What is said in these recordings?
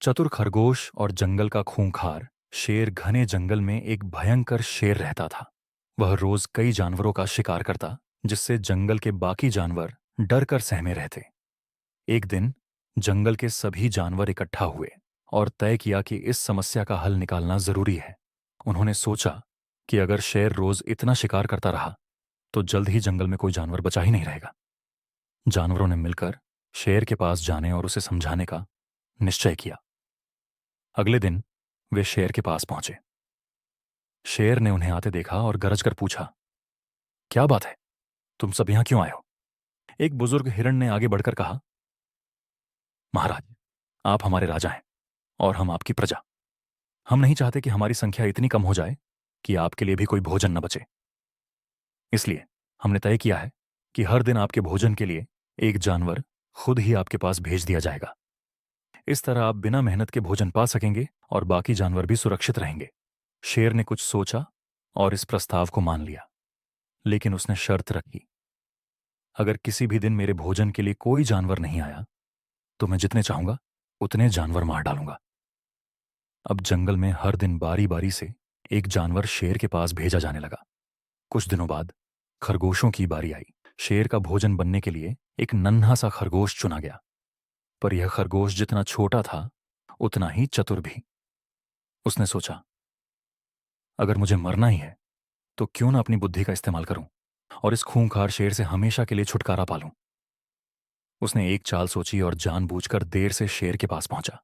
चतुर खरगोश और जंगल का खूंखार शेर घने जंगल में एक भयंकर शेर रहता था। वह रोज कई जानवरों का शिकार करता, जिससे जंगल के बाकी जानवर डर कर सहमे रहते। एक दिन जंगल के सभी जानवर इकट्ठा हुए और तय किया कि इस समस्या का हल निकालना जरूरी है। उन्होंने सोचा कि अगर शेर रोज इतना शिकार करता रहा तो जल्द ही जंगल में कोई जानवर बचा ही नहीं रहेगा। जानवरों ने मिलकर शेर के पास जाने और उसे समझाने का निश्चय किया। अगले दिन वे शेर के पास पहुंचे। शेर ने उन्हें आते देखा और गरज कर पूछा, क्या बात है, तुम सब यहां क्यों आए हो? एक बुजुर्ग हिरण ने आगे बढ़कर कहा, महाराज, आप हमारे राजा हैं और हम आपकी प्रजा। हम नहीं चाहते कि हमारी संख्या इतनी कम हो जाए कि आपके लिए भी कोई भोजन न बचे। इसलिए हमने तय किया है कि हर दिन आपके भोजन के लिए एक जानवर खुद ही आपके पास भेज दिया जाएगा। इस तरह आप बिना मेहनत के भोजन पा सकेंगे और बाकी जानवर भी सुरक्षित रहेंगे। शेर ने कुछ सोचा और इस प्रस्ताव को मान लिया, लेकिन उसने शर्त रखी, अगर किसी भी दिन मेरे भोजन के लिए कोई जानवर नहीं आया तो मैं जितने चाहूंगा उतने जानवर मार डालूंगा। अब जंगल में हर दिन बारी बारी से एक जानवर शेर के पास भेजा जाने लगा। कुछ दिनों बाद खरगोशों की बारी आई। शेर का भोजन बनने के लिए एक नन्हा सा खरगोश चुना गया, पर यह खरगोश जितना छोटा था उतना ही चतुर भी। उसने सोचा, अगर मुझे मरना ही है तो क्यों ना अपनी बुद्धि का इस्तेमाल करूं और इस खूंखार शेर से हमेशा के लिए छुटकारा पालूं। उसने एक चाल सोची और जानबूझकर देर से शेर के पास पहुंचा।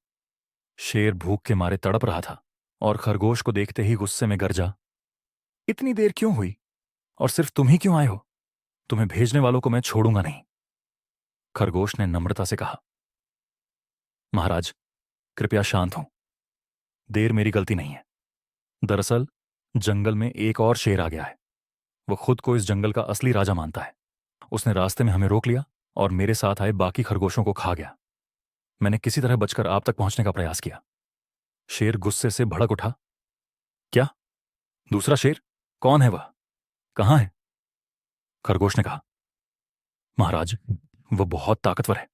शेर भूख के मारे तड़प रहा था और खरगोश को देखते ही गुस्से में गरजा, इतनी देर क्यों हुई और सिर्फ तुम ही क्यों आए हो? तुम्हें भेजने वालों को मैं छोड़ूंगा नहीं। खरगोश ने नम्रता से कहा, महाराज, कृपया शांत हो। देर मेरी गलती नहीं है। दरअसल जंगल में एक और शेर आ गया है। वह खुद को इस जंगल का असली राजा मानता है। उसने रास्ते में हमें रोक लिया और मेरे साथ आए बाकी खरगोशों को खा गया। मैंने किसी तरह बचकर आप तक पहुंचने का प्रयास किया। शेर गुस्से से भड़क उठा, क्या? दूसरा शेर? कौन है वह? कहां है? खरगोश ने कहा, महाराज, वह बहुत ताकतवर है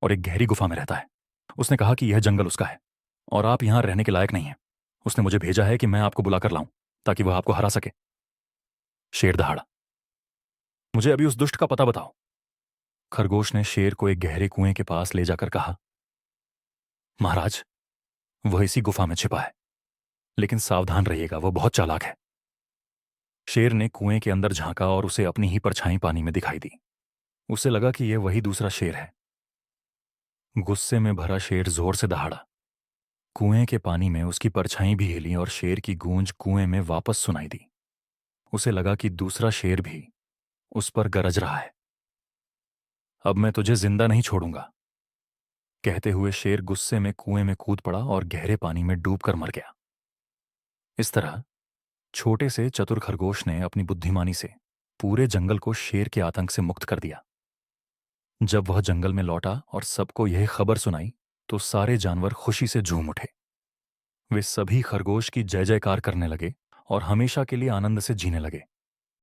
और एक गहरी गुफा में रहता है। उसने कहा कि यह जंगल उसका है और आप यहां रहने के लायक नहीं हैं। उसने मुझे भेजा है कि मैं आपको बुलाकर लाऊं ताकि वह आपको हरा सके। शेर दहाड़ा, मुझे अभी उस दुष्ट का पता बताओ। खरगोश ने शेर को एक गहरे कुएं के पास ले जाकर कहा, महाराज, वह इसी गुफा में छिपा है, लेकिन सावधान रहिएगा, वह बहुत चालाक है। शेर ने कुएं के अंदर झांका और उसे अपनी ही परछाई पानी में दिखाई दी। उसे लगा कि यह वही दूसरा शेर है। गुस्से में भरा शेर जोर से दहाड़ा। कुएं के पानी में उसकी परछाई भी हिली और शेर की गूंज कुएं में वापस सुनाई दी। उसे लगा कि दूसरा शेर भी उस पर गरज रहा है। अब मैं तुझे जिंदा नहीं छोड़ूंगा, कहते हुए शेर गुस्से में कुएं में कूद पड़ा और गहरे पानी में डूबकर मर गया। इस तरह छोटे से चतुर खरगोश ने अपनी बुद्धिमानी से पूरे जंगल को शेर के आतंक से मुक्त कर दिया। जब वह जंगल में लौटा और सबको यह खबर सुनाई तो सारे जानवर खुशी से झूम उठे। वे सभी खरगोश की जय जयकार करने लगे और हमेशा के लिए आनंद से जीने लगे।